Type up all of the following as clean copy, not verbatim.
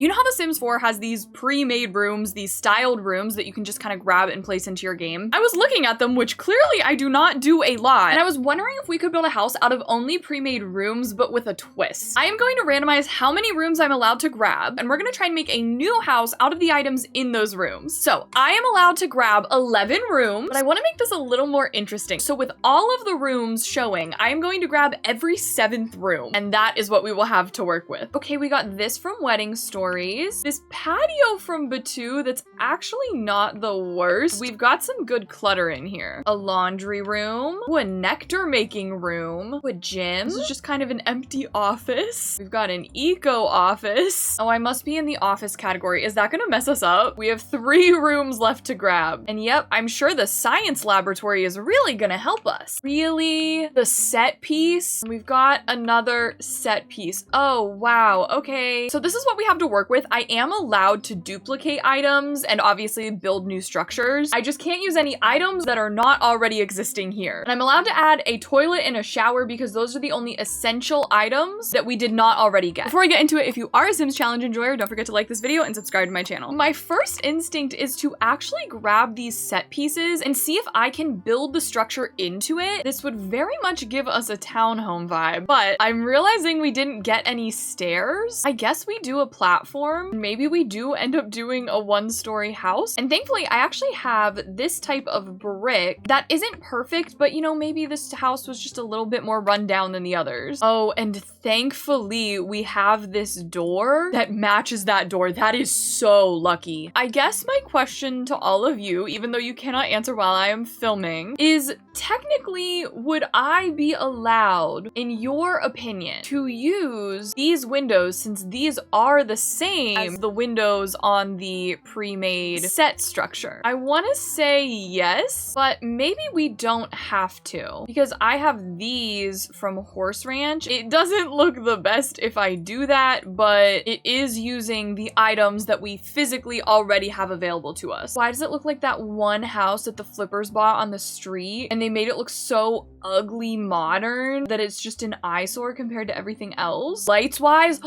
You know how The Sims 4 has these pre-made rooms, these styled rooms that you can just kind of grab and place into your game? I was looking at them, which clearly I do not do a lot, and I was wondering if we could build a house out of only pre-made rooms, but with a twist. I am going to randomize how many rooms I'm allowed to grab, and we're gonna try and make a new house out of the items in those rooms. So I am allowed to grab 11 rooms, but I wanna make this a little more interesting. So with all of the rooms showing, I am going to grab every 7th room, and that is what we will have to work with. Okay, we got this from Wedding Stories. This patio from Batu that's actually not the worst. We've got some good clutter in here. A laundry room, a nectar making room, a gym. This is just kind of an empty office. We've got an eco office. Oh, I must be in the office category. Is that gonna mess us up? We have 3 rooms left to grab. And yep, I'm sure the science laboratory is really gonna help us. Really? The set piece? We've got another set piece. Oh, wow. Okay. So this is what we have to work with. I am allowed to duplicate items and obviously build new structures. I just can't use any items that are not already existing here. And I'm allowed to add a toilet and a shower because those are the only essential items that we did not already get. Before I get into it, if you are a Sims Challenge enjoyer, don't forget to like this video and subscribe to my channel. My first instinct is to actually grab these set pieces and see if I can build the structure into it. This would very much give us a townhome vibe, but I'm realizing we didn't get any stairs. I guess we do a platform. Maybe we do end up doing a 1-story house. And thankfully, I actually have this type of brick that isn't perfect, but you know, maybe this house was just a little bit more run down than the others. Oh, and thankfully, we have this door that matches that door. That is so lucky. I guess my question to all of you, even though you cannot answer while I am filming, is technically, would I be allowed, in your opinion, to use these windows since these are the same as the windows on the pre-made set structure? I want to say yes, but maybe we don't have to because I have these from Horse Ranch. It doesn't look the best if I do that, but it is using the items that we physically already have available to us. Why does it look like that one house that the flippers bought on the street and they made it look so ugly modern that it's just an eyesore compared to everything else? Lights wise,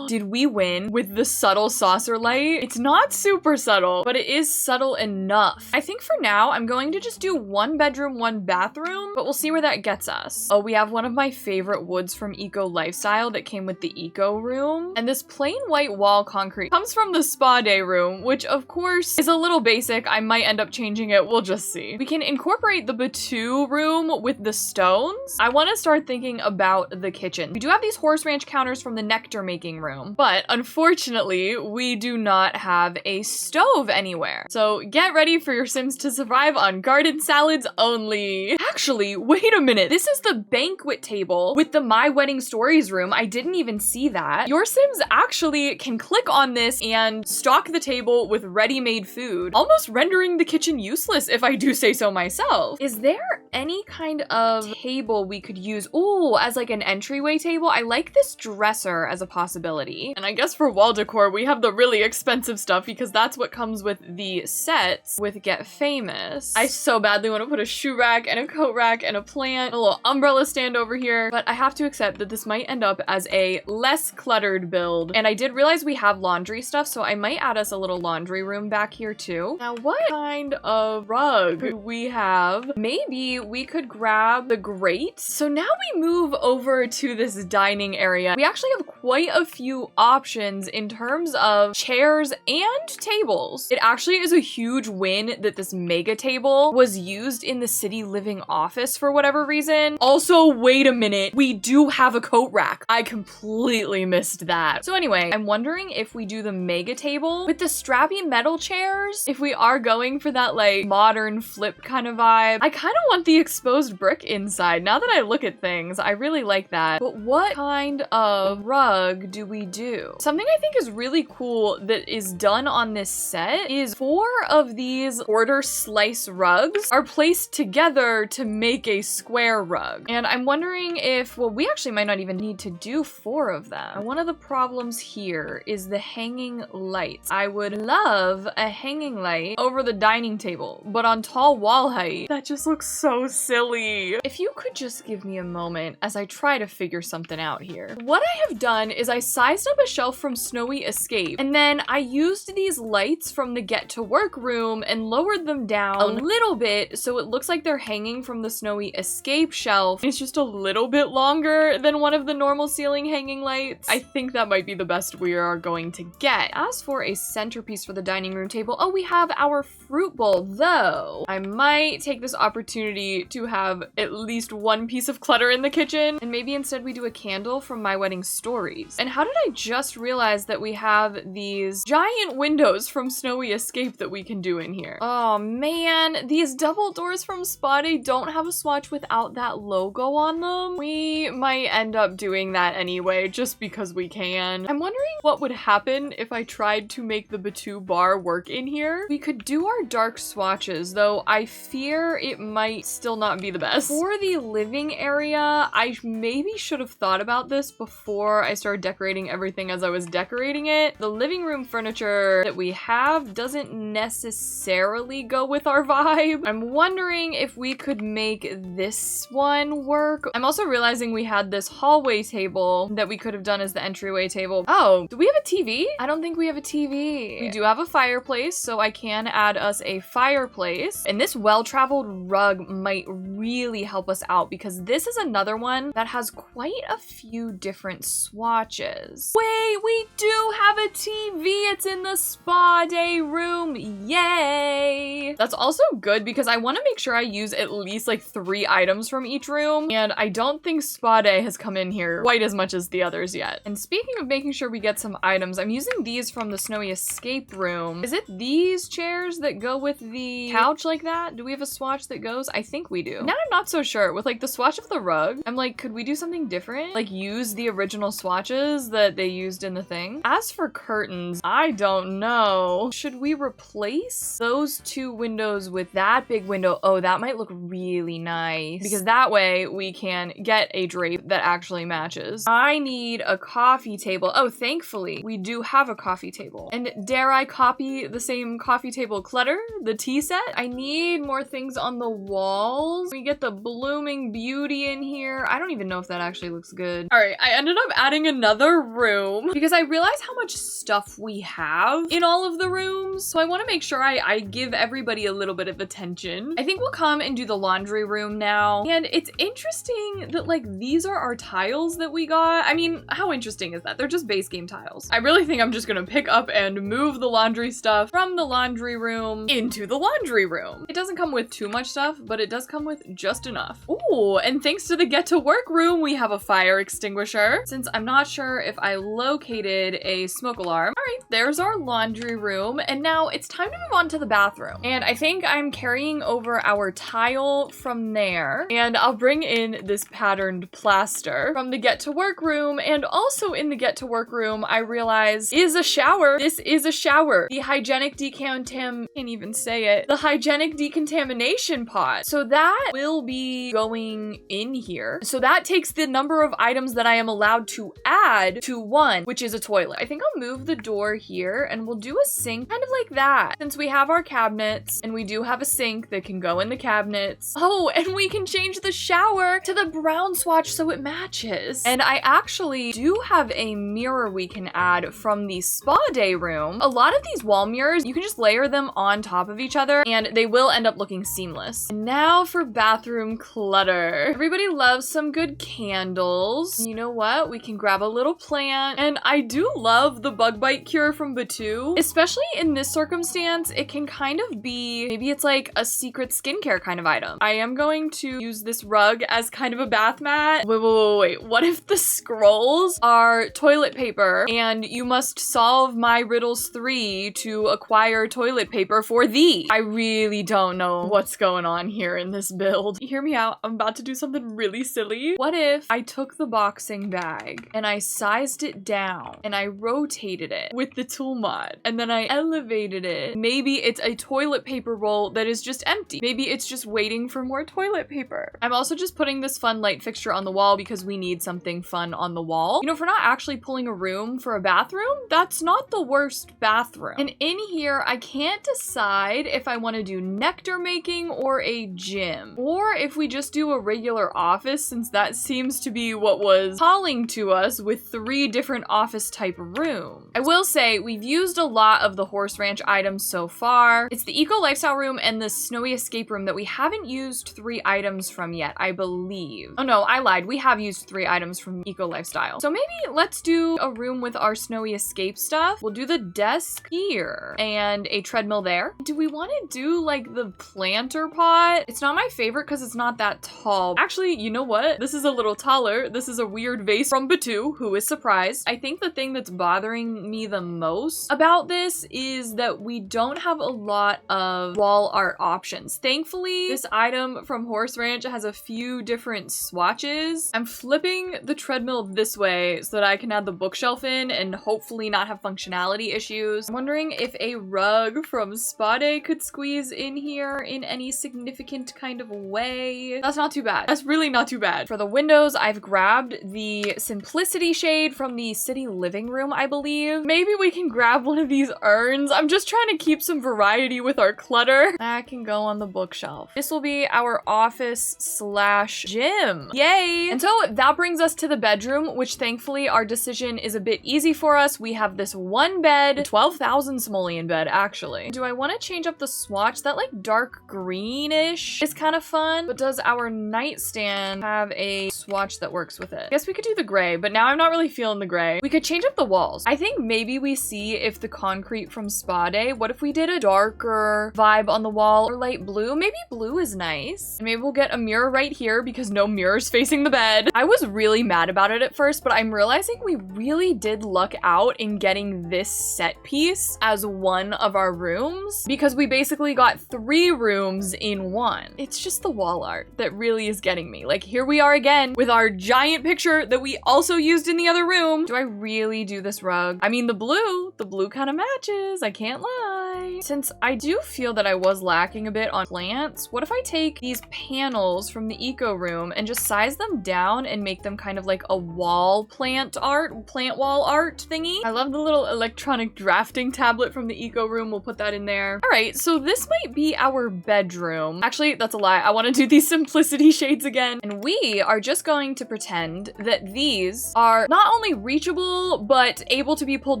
did we win with the subtle saucer light? It's not super subtle, but it is subtle enough. I think for now, I'm going to just do 1 bedroom, 1 bathroom, but we'll see where that gets us. Oh, we have one of my favorite woods from Eco Lifestyle that came with the Eco room. And this plain white wall concrete comes from the spa day room, which of course is a little basic. I might end up changing it. We'll just see. We can incorporate the Batu room with the stones. I want to start thinking about the kitchen. We do have these Horse Ranch counters from the nectar making room, but unfortunately, we do not have a stove anywhere. So get ready for your Sims to survive on garden salads only. Actually, wait a minute. This is the banquet table with the My Wedding Stories room. I didn't even see that. Your Sims actually can click on this and stock the table with ready-made food, almost rendering the kitchen useless if I do say so myself. Is there any kind of table we could use? Ooh, as like an entryway table? I like this dresser as a possibility. And I guess for wall decor, we have the really expensive stuff because that's what comes with the sets with Get Famous. I so badly want to put a shoe rack and a coat rack and a plant, a little umbrella stand over here, but I have to accept that this might end up as a less cluttered build. And I did realize we have laundry stuff, so I might add us a little laundry room back here too. Now, what kind of rug could we have? Maybe we could grab the grate. So now we move over to this dining area. We actually have quite a few options in terms of chairs and tables. It actually is a huge win that this mega table was used in the city living office for whatever reason. Also, wait a minute, we do have a coat rack. I completely missed that. So anyway, I'm wondering if we do the mega table with the strappy metal chairs, if we are going for that like modern flip kind of vibe. I kind of want the exposed brick inside. Now that I look at things, I really like that. But what kind of rug do we do? Something I think is really cool that is done on this set is 4 of these quarter slice rugs are placed together to make a square rug. And I'm wondering if, well, we actually might not even need to do 4 of them. One of the problems here is the hanging lights. I would love a hanging light over the dining table, but on tall wall height, that just looks so silly. If you could just give me a moment as I try to figure something out here. What I have done is I sized up a shelf from Snowy Escape, and then I used these lights from the Get to Work room and lowered them down a little bit so it looks like they're hanging from the Snowy Escape shelf. It's just a little bit longer than one of the normal ceiling hanging lights. I think that might be the best we are going to get. As for a centerpiece for the dining room table, oh, we have our fruit bowl, though. I might take this opportunity to have at least one piece of clutter in the kitchen, and maybe instead we do a candle from My Wedding Stories. And how did I just realize that we have these giant windows from Snowy Escape that we can do in here? Oh man, these double doors from Spa Day don't have a swatch without that logo on them. We might end up doing that anyway, just because we can. I'm wondering what would happen if I tried to make the Batu bar work in here. We could do our dark swatches, though I fear it might still not be the best. For the living area, I maybe should have thought about this before I started decorating everything as I was decorating it. The living room furniture that we have doesn't necessarily go with our vibe. I'm wondering if we could make this one work. I'm also realizing we had this hallway table that we could have done as the entryway table. Oh, do we have a TV? I don't think we have a TV. We do have a fireplace, so I can add us a fireplace. And this well-traveled rug might really help us out because this is another one that has quite a few different swatches. Wait, we do have a TV. It's in the Spa Day room. Yay! That's also good because I want to make sure I use at least like 3 items from each room, and I don't think Spa Day has come in here quite as much as the others yet. And speaking of making sure we get some items, I'm using these from the Snowy Escape room. Is it these chairs that go with the couch like that? Do we have a swatch that goes? I think we do. Now I'm not so sure. With like the swatch of the rug, I'm like, could we do something different? Like use the original swatches that they used in the thing? As for curtains, I don't know. Should we replace those 2 windows with that big window? Oh, that might look really nice because that way we can get a drape that actually matches. I need a coffee table. Oh, thankfully we do have a coffee table. And dare I copy the same coffee table clutter, the tea set? I need more things on the walls. We get the blooming beauty in here. I don't even know if that actually looks good. All right, I ended up adding another room because I realized how much stuff we have in all of the rooms. So I want to make sure I give everybody a little bit of attention. I think we'll come and do the laundry room now. And it's interesting that like these are our tiles that we got. I mean, how interesting is that? They're just base game tiles. I really think I'm just gonna pick up and move the laundry stuff from the laundry room into the laundry room. It doesn't come with too much stuff, but it does come with just enough. Ooh, and thanks to the Get to Work room, we have a fire extinguisher. Since I'm not sure if I located a smoke alarm. All right, there's our laundry room. And now it's time to move on to the bathroom. And I think I'm carrying over our tile from there. And I'll bring in this patterned plaster from the Get to Work room. And also in the Get to Work room, I realize is a shower. This is a shower. The hygienic can't even say it. The hygienic decontamination pot. So that will be going in here. So that takes the number of items that I am allowed to add to 1, which is a toilet. I think I'll move the door here and we'll do a sink kind of like that. Since we have our cabinets and we do have a sink that can go in the cabinets. Oh, and we can change the shower to the brown swatch so it matches. And I actually do have a mirror we can add from the Spa Day room. A lot of these wall mirrors, you can just layer them on top of each other and they will end up looking seamless. And now for bathroom clutter. Everybody loves some good candles. You know what? We can grab a little plant. And I do love the bug bite cure from Batu. Especially in this circumstance, it can kind of be, maybe it's like a secret skincare kind of item. I am going to use this rug as kind of a bath mat. Wait. What if the scrolls are toilet paper and you must solve my riddles 3 to acquire toilet paper for thee? I really don't know what's going on here in this build. Hear me out. I'm about to do something really silly. What if I took the boxing bag and I sized it down and I rotated it with the tool mod and then I elevated it? Maybe it's a toilet paper roll that is just empty. Maybe it's just waiting for more toilet paper. I'm also just putting this fun light fixture on the wall because we need something fun on the wall. You know, if we're not actually pulling a room for a bathroom, that's not the worst bathroom. And in here, I can't decide if I want to do nectar making or a gym. Or if we just do a regular office, since that seems to be what was calling to us with 3 different office type rooms. I will say we've used a lot of the horse ranch items so far. It's the eco lifestyle room and the snowy escape room that we haven't used 3 items from yet, I believe. Oh no, I lied. We have used 3 items from eco lifestyle. So maybe let's do a room with our snowy escape stuff. We'll do the desk here and a treadmill there. Do we want to do like the planter pot? It's not my favorite because it's not that tall. Actually, you know what? This is a little taller. This is a weird vase from Batu, who is surprised. I think the thing that's bothering me the most about this is that we don't have a lot of wall art options. Thankfully, this item from Horse Ranch has a few different swatches. I'm flipping the treadmill this way so that I can add the bookshelf in and hopefully not have functionality issues. I'm wondering if a rug from Spa Day could squeeze in here in any significant kind of way. That's not too bad. That's really not too bad. For the windows, I've grabbed the Simplicity shade from the city living room, I believe. Maybe we can grab one of these urns. I'm just trying to keep some variety with our clutter. That can go on the bookshelf. This will be our office slash gym. Yay! And so that brings us to the bedroom, which thankfully our decision is a bit easy for us. We have this one bed, 12,000 simoleon bed, actually. Do I want to change up the swatch? That like dark greenish is kind of fun, but does our nightstand have a swatch that works with it? I guess we could do the gray, but now I'm not really feeling the gray. We could change up the walls. I think maybe we see if the concrete from Spa Day, what if we did a darker vibe on the wall or light blue? Maybe blue is nice. And maybe we'll get a mirror right here because no mirror's facing the bed. I was really mad about it at first, but I'm realizing we really did luck out in getting this set piece as one of our rooms because we basically got 3 rooms in one. It's just the wall art that really is getting me. Like, here we are again with our giant picture that we also used in the other room. Do I really do this rug? I mean, the blue kind of matches, I can't lie. Since I do feel that I was lacking a bit on plants, what if I take these panels from the eco room and just size them down and make them kind of like a wall plant wall art thingy? I love the little electronic drafting tablet from the eco room. We'll put that in there. All right, so this might be our bedroom. Actually, that's a lie. I want to do these Simplicity shades again. And we are just going to pretend that these are not only reachable, but able to be pulled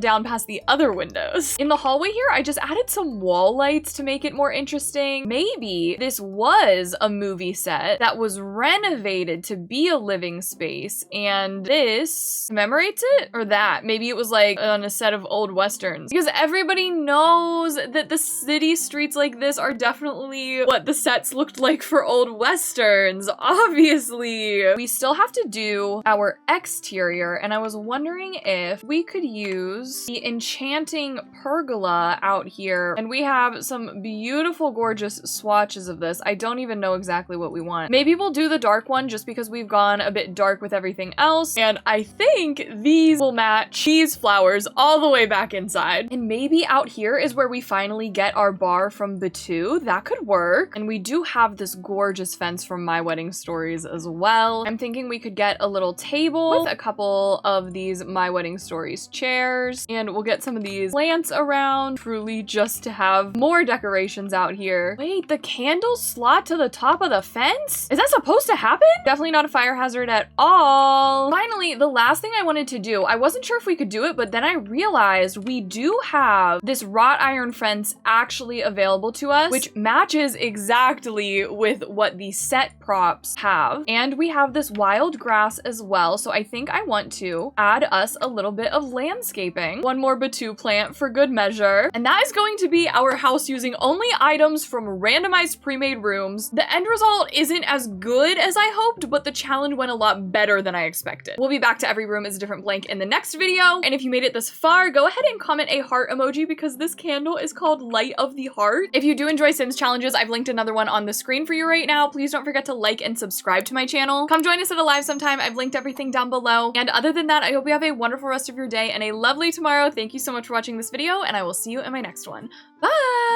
down past the other windows. In the hallway here, I just added some wall lights to make it more interesting. Maybe this was a movie set that was renovated to be a living space, and this commemorates it? Or that? Maybe it was like on a set of old westerns. Because everybody knows that the city streets like this are definitely what the sets looked like for old westerns. Obviously. We still have to do our exterior, and I was wondering if we could use the enchanting pergola out here, and we have some beautiful, gorgeous swatches of this. I don't even know exactly what we want. Maybe we'll do the dark one just because we've gone a bit dark with everything else, and I think these will match these flowers all the way back inside. And maybe out here is where we finally get our bar from Batu. That could work. And we do have this gorgeous fence from My Wedding Stories as well. I'm thinking we could get a little table with a couple of these My Wedding Stories chairs, and we'll get some of these plants around, truly just to have more decorations out here. Wait, the candle slot to the top of the fence? Is that supposed to happen? Definitely not a fire hazard at all. Finally, the last thing I wanted to do, I wasn't sure if we could do it, but then I realized we do have this wrought iron fence actually available to us, which matches exactly with what the set props have. And we have this wild grass as well, so I think I want to add us a little bit of landscaping. One more Batu plant for good measure. And that is going to be our house using only items from randomized pre-made rooms. The end result isn't as good as I hoped, but the challenge went a lot better than I expected. We'll be back to every room is a different blank in the next video. And if you made it this far, go ahead and comment a heart emoji because this candle is called Light of the Heart. If you do enjoy Sims challenges, I've linked another one on the screen for you right now. Please don't forget to like and subscribe to my channel. Come join us at a live sometime. I've linked everything down below. And other than that, I hope you have a wonderful rest of your day and a lovely tomorrow. Thank you so much for watching this video, and I will see you in my next one. Bye!